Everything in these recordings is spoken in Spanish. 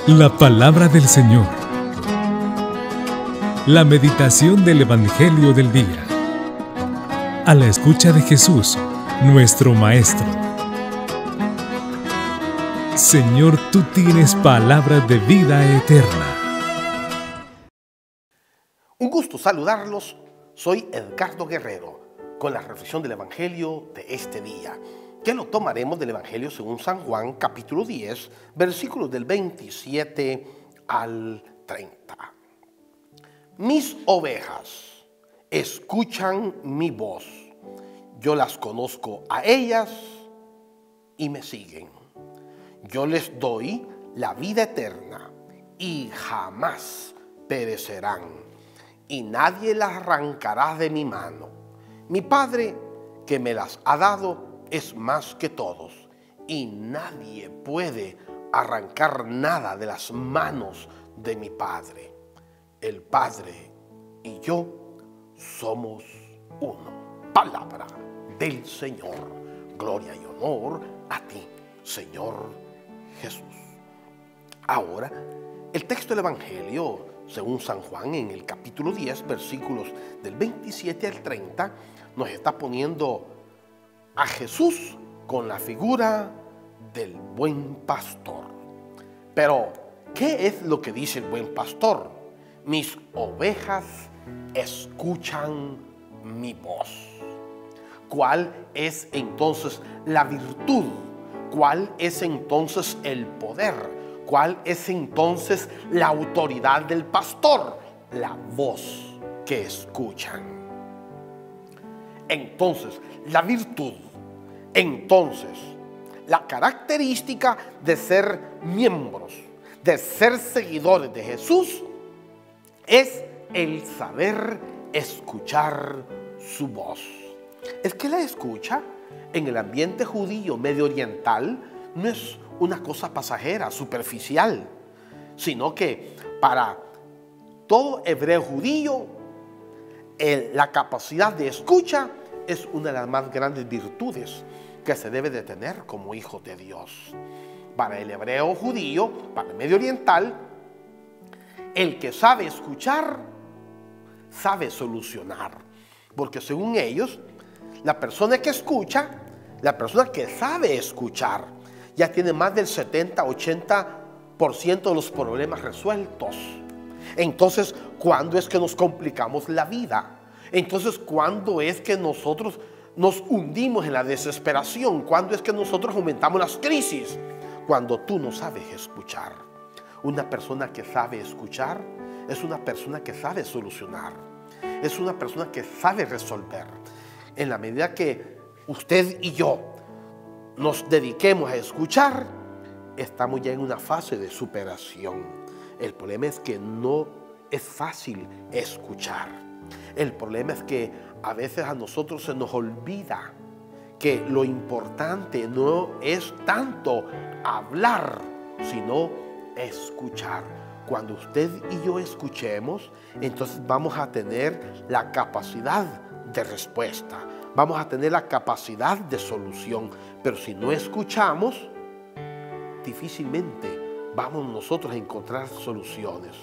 La palabra del Señor. La meditación del Evangelio del día. A la escucha de Jesús, nuestro Maestro. Señor, tú tienes palabras de vida eterna. Un gusto saludarlos. Soy Edgardo Guerrero con la reflexión del Evangelio de este día, que lo tomaremos del Evangelio según San Juan, capítulo 10, versículos del 27 al 30. Mis ovejas escuchan mi voz. Yo las conozco a ellas y me siguen. Yo les doy la vida eterna y jamás perecerán, y nadie las arrancará de mi mano. Mi Padre, que me las ha dado, es más que todos, y nadie puede arrancar nada de las manos de mi Padre. El Padre y yo somos uno. Palabra del Señor. Gloria y honor a ti, Señor Jesús. Ahora, el texto del Evangelio, según San Juan, en el capítulo 10, versículos del 27 al 30, nos está poniendo a Jesús con la figura del buen pastor. Pero, ¿qué es lo que dice el buen pastor? Mis ovejas escuchan mi voz. ¿Cuál es entonces la virtud? ¿Cuál es entonces el poder? ¿Cuál es entonces la autoridad del pastor? La voz que escuchan. Entonces, la virtud, entonces, la característica de ser miembros, de ser seguidores de Jesús, es el saber escuchar su voz. Es que la escucha en el ambiente judío medio oriental no es una cosa pasajera, superficial, sino que para todo hebreo judío, la capacidad de escucha es una de las más grandes virtudes que se debe de tener como hijo de Dios. Para el hebreo judío, para el medio oriental, el que sabe escuchar, sabe solucionar. Porque según ellos, la persona que escucha, la persona que sabe escuchar, ya tiene más del 70-80% de los problemas resueltos. Entonces, ¿cuándo es que nos complicamos la vida? Entonces, ¿cuándo es que nosotros nos hundimos en la desesperación? ¿Cuándo es que nosotros aumentamos las crisis? Cuando tú no sabes escuchar. Una persona que sabe escuchar es una persona que sabe solucionar. Es una persona que sabe resolver. En la medida que usted y yo nos dediquemos a escuchar, estamos ya en una fase de superación. El problema es que no es fácil escuchar. El problema es que a veces a nosotros se nos olvida que lo importante no es tanto hablar, sino escuchar. Cuando usted y yo escuchemos, entonces vamos a tener la capacidad de respuesta. Vamos a tener la capacidad de solución. Pero si no escuchamos, difícilmente vamos nosotros a encontrar soluciones.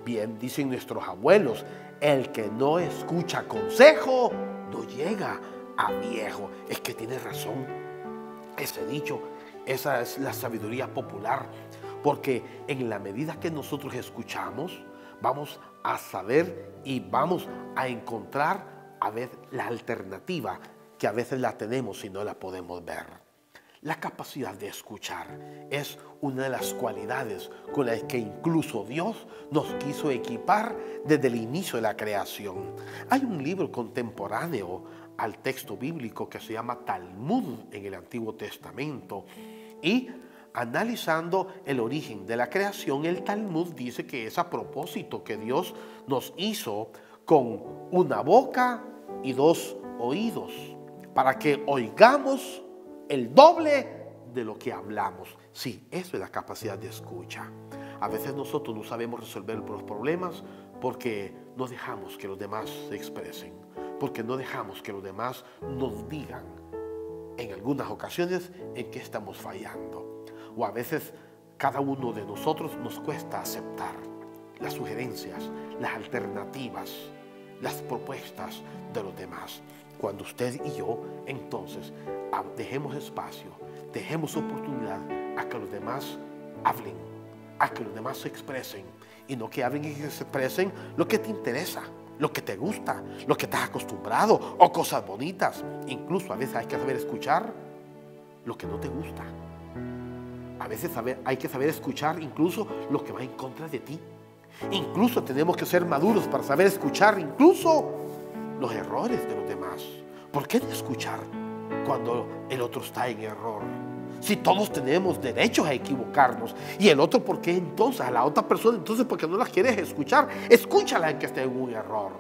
Bien, dicen nuestros abuelos, el que no escucha consejo no llega a viejo. Es que tiene razón ese dicho, esa es la sabiduría popular. Porque en la medida que nosotros escuchamos, vamos a saber y vamos a encontrar a ver la alternativa que a veces la tenemos y no la podemos ver. La capacidad de escuchar es una de las cualidades con las que incluso Dios nos quiso equipar desde el inicio de la creación. Hay un libro contemporáneo al texto bíblico que se llama Talmud en el Antiguo Testamento, y analizando el origen de la creación, el Talmud dice que es a propósito que Dios nos hizo con una boca y dos oídos, para que oigamos el doble de lo que hablamos. Sí, eso es la capacidad de escucha. A veces nosotros no sabemos resolver los problemas porque no dejamos que los demás se expresen, porque no dejamos que los demás nos digan en algunas ocasiones en qué estamos fallando. O a veces cada uno de nosotros nos cuesta aceptar las sugerencias, las alternativas, las propuestas de los demás. Cuando usted y yo, entonces, dejemos espacio, dejemos oportunidad a que los demás hablen, a que los demás se expresen, y no que hablen y que se expresen lo que te interesa, lo que te gusta, lo que estás acostumbrado, o cosas bonitas. Incluso a veces hay que saber escuchar lo que no te gusta. A veces hay que saber escuchar incluso lo que va en contra de ti. Incluso tenemos que ser maduros para saber escuchar incluso los errores de los demás. ¿Por qué no escuchar cuando el otro está en error? Si todos tenemos derechos a equivocarnos, y el otro, ¿por qué entonces? A la otra persona, entonces, ¿por qué no la quieres escuchar? Escúchala en que esté en un error,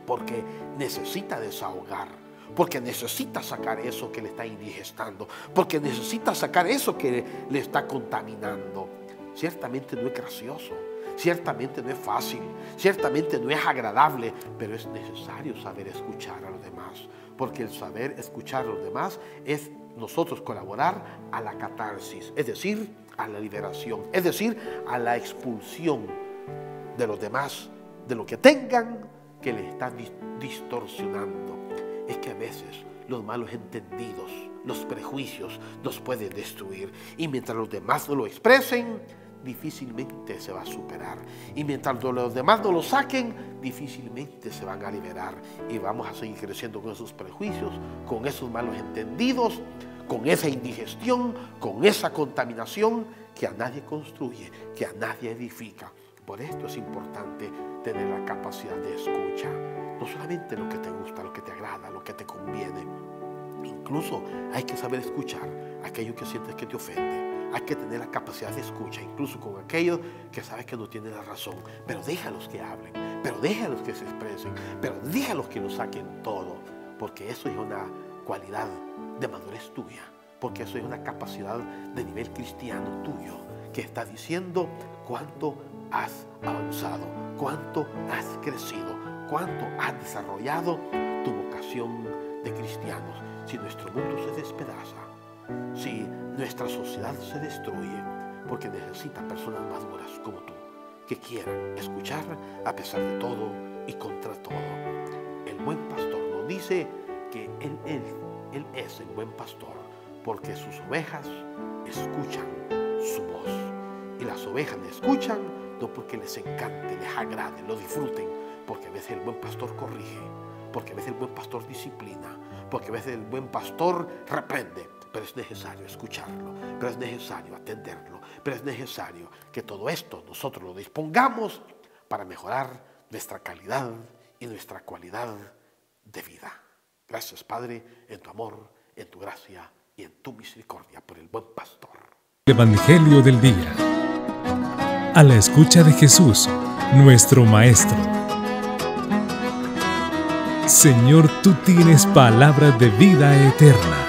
porque necesita desahogar, porque necesita sacar eso que le está indigestando, porque necesita sacar eso que le está contaminando. Ciertamente no es gracioso, ciertamente no es fácil, ciertamente no es agradable, pero es necesario saber escuchar a los demás, porque el saber escuchar a los demás es nosotros colaborar a la catarsis, es decir, a la liberación, es decir, a la expulsión de los demás, de lo que tengan que les está distorsionando. Es que a veces los malos entendidos, los prejuicios nos pueden destruir, y mientras los demás no lo expresen, difícilmente se va a superar, y mientras los demás no lo saquen, difícilmente se van a liberar, y vamos a seguir creciendo con esos prejuicios, con esos malos entendidos, con esa indigestión, con esa contaminación que a nadie construye, que a nadie edifica. Por esto es importante tener la capacidad de escucha, no solamente lo que te gusta, lo que te agrada, lo que te conviene. Incluso hay que saber escuchar aquello que sientes que te ofende. Hay que tener la capacidad de escucha, incluso con aquellos que sabes que no tienen la razón. Pero déjalos que hablen, pero déjalos que se expresen, pero déjalos que lo saquen todo. Porque eso es una cualidad de madurez tuya, porque eso es una capacidad de nivel cristiano tuyo, que está diciendo cuánto has avanzado, cuánto has crecido, cuánto has desarrollado tu vocación de cristianos. Si nuestro mundo se despedaza, si nuestra sociedad se destruye, porque necesita personas maduras como tú, que quieran escuchar a pesar de todo y contra todo. El buen pastor nos dice que Él es el buen pastor, porque sus ovejas escuchan su voz. Y las ovejas le escuchan no porque les encante, les agrade, lo disfruten, porque a veces el buen pastor corrige, porque a veces el buen pastor disciplina, porque a veces el buen pastor reprende. Pero es necesario escucharlo, pero es necesario atenderlo, pero es necesario que todo esto nosotros lo dispongamos para mejorar nuestra calidad y nuestra cualidad de vida. Gracias, Padre, en tu amor, en tu gracia y en tu misericordia por el buen pastor. Evangelio del día. A la escucha de Jesús, nuestro Maestro. Señor, tú tienes palabras de vida eterna.